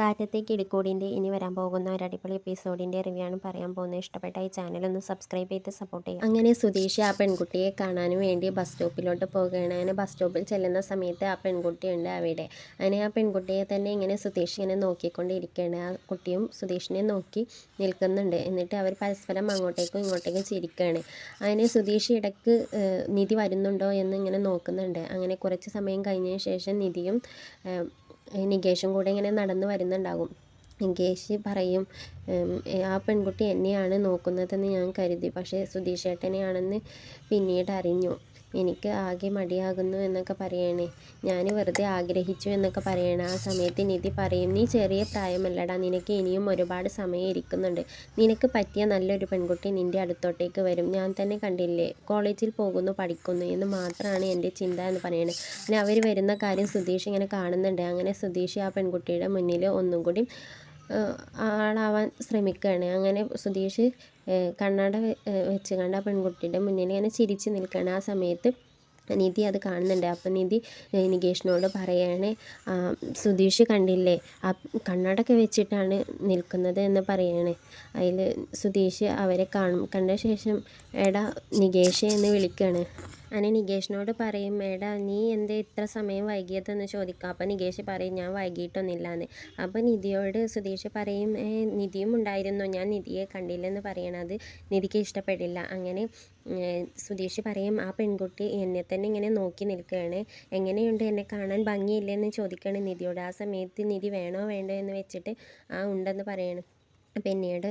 കാറ്റത്തെ കിളിക്കൂടിൻ്റെ ഇനി വരാൻ പോകുന്ന ഒരു അടിപൊളി എപ്പിസോഡിൻ്റെ റിവ്യൂ ആണ് പറയാൻ പോകുന്നത്. ഇഷ്ടപ്പെട്ട ഈ ചാനൽ ഒന്ന് സബ്സ്ക്രൈബ് ചെയ്ത് സപ്പോർട്ട് ചെയ്യുക. അങ്ങനെ സുധീഷ് ആ പെൺകുട്ടിയെ കാണാൻ വേണ്ടി ബസ് സ്റ്റോപ്പിലോട്ട് പോവുകയാണ്. അങ്ങനെ ബസ് സ്റ്റോപ്പിൽ ചെല്ലുന്ന സമയത്ത് ആ പെൺകുട്ടിയുണ്ട് അവിടെ. അങ്ങനെ ആ പെൺകുട്ടിയെ തന്നെ ഇങ്ങനെ സുധീഷ് ഇങ്ങനെ നോക്കിക്കൊണ്ടിരിക്കുകയാണ്. ആ കുട്ടിയും സുധീഷിനെ നോക്കി നിൽക്കുന്നുണ്ട്. എന്നിട്ട് അവർ പരസ്പരം അങ്ങോട്ടേക്കും ഇങ്ങോട്ടേക്കും ചിരിക്കുകയാണ്. അങ്ങനെ സുധീഷ് ഇടയ്ക്ക് നിധി വരുന്നുണ്ടോ എന്ന് ഇങ്ങനെ നോക്കുന്നുണ്ട്. അങ്ങനെ കുറച്ച് സമയം കഴിഞ്ഞതിന് ശേഷം നിധിയും നികേഷും കൂടെ ഇങ്ങനെ നടന്നു വരുന്നുണ്ടാകും. നികേഷ് പറയും, ആ പെൺകുട്ടി എന്നെയാണ് നോക്കുന്നതെന്ന് ഞാൻ കരുതി, പക്ഷേ സുധീഷ് ഏട്ടനെയാണെന്ന് പിന്നീട് അറിഞ്ഞു. എനിക്ക് ആകെ മടിയാകുന്നു എന്നൊക്കെ പറയണേ. ഞാൻ വെറുതെ ആഗ്രഹിച്ചു എന്നൊക്കെ പറയണേ. ആ സമയത്ത് നിധി പറയും, നീ ചെറിയ പ്രായമല്ലടാ, നിനക്ക് ഇനിയും ഒരുപാട് സമയം ഇരിക്കുന്നുണ്ട്. നിനക്ക് പറ്റിയ നല്ലൊരു പെൺകുട്ടി നിൻ്റെ അടുത്തോട്ടേക്ക് വരും. ഞാൻ തന്നെ കണ്ടില്ലേ, കോളേജിൽ പോകുന്നു, പഠിക്കുന്നു എന്ന് മാത്രമാണ് എൻ്റെ ചിന്ത എന്ന് പറയണേ. പിന്നെ അവർ വരുന്ന കാര്യം സുധീഷ് ഇങ്ങനെ കാണുന്നുണ്ട്. അങ്ങനെ സുധീഷ് ആ പെൺകുട്ടിയുടെ മുന്നിൽ ഒന്നും കൂടി ആളാവാൻ ശ്രമിക്കുകയാണ്. അങ്ങനെ സുധീഷ് കണ്ണട വെച്ച് കണ്ട് ആ പെൺകുട്ടിയുടെ മുന്നിൽ ഇങ്ങനെ ചിരിച്ച് നിൽക്കുകയാണ്. ആ സമയത്ത് നിധി അത് കാണുന്നുണ്ട്. അപ്പം നിധി നികേഷിനോട് പറയാണ്, സുധീഷ് കണ്ടില്ലേ, ആ കണ്ണടയൊക്കെ വെച്ചിട്ടാണ് നിൽക്കുന്നത് എന്ന് പറയാണ്. അതിൽ സുധീഷ് അവരെ കണ്ട ശേഷം എടാ നികേഷ് എന്ന് വിളിക്കുകയാണ്. അങ്ങനെ നികേഷിനോട് പറയും, എടാ നീ എന്തേ ഇത്ര സമയം വൈകിയതെന്ന് ചോദിക്കുക. അപ്പം നികേഷ് പറയും, ഞാൻ വൈകിട്ടൊന്നുമില്ലാന്ന്. അപ്പം നിധിയോട് സുധീഷ് പറയും, നിധിയും ഉണ്ടായിരുന്നു, ഞാൻ നിധിയെ കണ്ടില്ലെന്ന് പറയണത് നിധിക്ക് ഇഷ്ടപ്പെടില്ല. അങ്ങനെ സുധീഷ് പറയും, ആ പെൺകുട്ടി എന്നെ തന്നെ ഇങ്ങനെ നോക്കി നിൽക്കുകയാണ്, എങ്ങനെയുണ്ട്, എന്നെ കാണാൻ ഭംഗിയില്ലെന്ന് ചോദിക്കുകയാണ് നിധിയോട്. ആ സമയത്ത് നിധി വേണോ വേണ്ടോ എന്ന് വെച്ചിട്ട് ഉണ്ടെന്ന് പറയണം. പിന്നീട്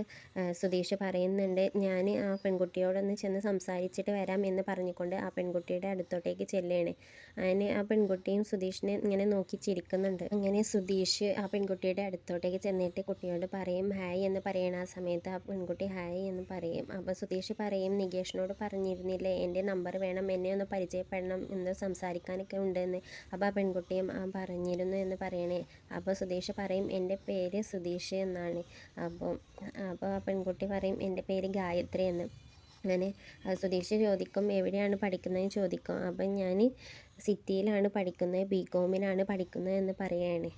സുധീഷ് പറയുന്നുണ്ട്, ഞാൻ ആ പെൺകുട്ടിയോടൊന്ന് ചെന്ന് സംസാരിച്ചിട്ട് വരാം എന്ന് പറഞ്ഞുകൊണ്ട് ആ പെൺകുട്ടിയുടെ അടുത്തോട്ടേക്ക് ചെല്ലുകയാണ്. അതിന് ആ പെൺകുട്ടിയും സുധീഷിനെ ഇങ്ങനെ നോക്കി ചിരിക്കുന്നുണ്ട്. അങ്ങനെ സുധീഷ് ആ പെൺകുട്ടിയുടെ അടുത്തോട്ടേക്ക് ചെന്നിട്ട് കുട്ടിയോട് പറയും ഹായ് എന്ന് പറയണം. ആ സമയത്ത് ആ പെൺകുട്ടി ഹായ് എന്ന് പറയും. അപ്പോൾ സുധീഷ് പറയും, നികേഷിനോട് പറഞ്ഞിരുന്നില്ലേ എൻ്റെ നമ്പർ വേണം, എന്നെ ഒന്ന് പരിചയപ്പെടണം എന്ന് സംസാരിക്കാനൊക്കെ ഉണ്ടെന്ന്. അപ്പോൾ ആ പെൺകുട്ടിയും പറഞ്ഞിരുന്നു എന്ന് പറയണേ. അപ്പോൾ സുധീഷ് പറയും, എൻ്റെ പേര് സുധീഷ് എന്നാണ്. അപ്പോൾ ആ പെൺകുട്ടി പറയും, എൻ്റെ പേര് ഗായത്രി എന്ന്. അങ്ങനെ സുധീഷ് ചോദിക്കും, എവിടെയാണ് പഠിക്കുന്നതെന്ന് ചോദിക്കും. അപ്പം ഞാൻ സിറ്റിയിലാണ് പഠിക്കുന്നത്, ബികോമിനാണ് പഠിക്കുന്നത് എന്ന് പറയുകയാണ്.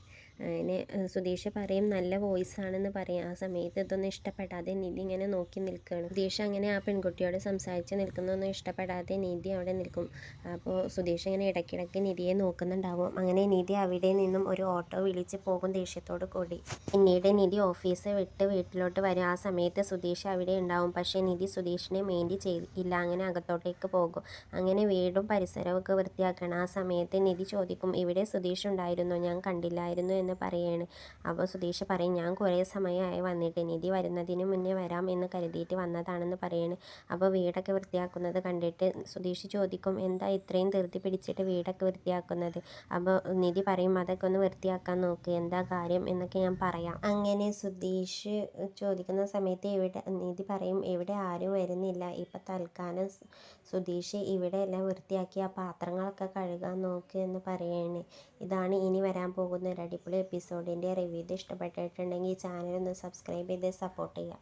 അങ്ങനെ സുധീഷ് പറയും, നല്ല വോയിസ് ആണെന്ന് പറയും. ആ സമയത്ത് ഇതൊന്നും ഇഷ്ടപ്പെടാതെ നിധി ഇങ്ങനെ നോക്കി നിൽക്കുകയാണ്. സുധീഷ് അങ്ങനെ ആ പെൺകുട്ടിയോട് സംസാരിച്ച് നിൽക്കുന്നതൊന്നും ഇഷ്ടപ്പെടാതെ നിധി അവിടെ നിൽക്കും. അപ്പോൾ സുധീഷ് ഇങ്ങനെ ഇടയ്ക്കിടയ്ക്ക് നിധിയെ നോക്കുന്നുണ്ടാവും. അങ്ങനെ നിധി അവിടെ നിന്നും ഒരു ഓട്ടോ വിളിച്ച് പോകും ദേഷ്യത്തോട് കൂടി. പിന്നീട് നിധി ഓഫീസ് വിട്ട് വീട്ടിലോട്ട് വരും. ആ സമയത്ത് സുധീഷ് അവിടെ ഉണ്ടാവും. പക്ഷേ നിധി സുധീഷിനെ മെയിൻറ്റ് ചെയ്യില്ല. അങ്ങനെ അകത്തോട്ടേക്ക് പോകും. അങ്ങനെ വീടും പരിസരവും ഒക്കെ വൃത്തിയാക്കണം. ആ സമയത്ത് നിധി ചോദിക്കും, ഇവിടെ സുധീഷ് ഉണ്ടായിരുന്നോ, ഞാൻ കണ്ടില്ലായിരുന്നു എന്ന് പറയാണ്. അപ്പോൾ സുധീഷ് പറയും, ഞാൻ കുറേ സമയമായി വന്നിട്ട്, നിധി വരുന്നതിന് മുന്നേ വരാം എന്ന് കരുതിയിട്ട് വന്നതാണെന്ന് പറയാണ്. അപ്പോൾ വീടൊക്കെ വൃത്തിയാക്കുന്നത് കണ്ടിട്ട് സുധീഷ് ചോദിക്കും, എന്താ ഇത്രയും ധൃതി പിടിച്ചിട്ട് വീടൊക്കെ വൃത്തിയാക്കുന്നത്? അപ്പോൾ നിധി പറയും, അതൊക്കെ ഒന്ന് വൃത്തിയാക്കാൻ നോക്ക്, എന്താ കാര്യം എന്നൊക്കെ ഞാൻ പറയാം. അങ്ങനെ സുധീഷ് ചോദിക്കുന്ന സമയത്ത് നിധി പറയും, ഇവിടെ ആരും വരുന്നില്ല, ഇപ്പം തൽക്കാലം സുധീഷ് ഇവിടെ എല്ലാം വൃത്തിയാക്കി ആ പാത്രങ്ങളൊക്കെ കഴുകാൻ നോക്ക് എന്ന് പറയാണ്. ഇതാണ് ഇനി വരാൻ പോകുന്ന ഒരു അടിപൊളി എപ്പിസോഡിൻ്റെ റിവ്യൂ. ഇത് ഇഷ്ടപ്പെട്ടിട്ടുണ്ടെങ്കിൽ ഈ ചാനൽ ഒന്ന് സബ്സ്ക്രൈബ് ചെയ്ത് സപ്പോർട്ട് ചെയ്യുക.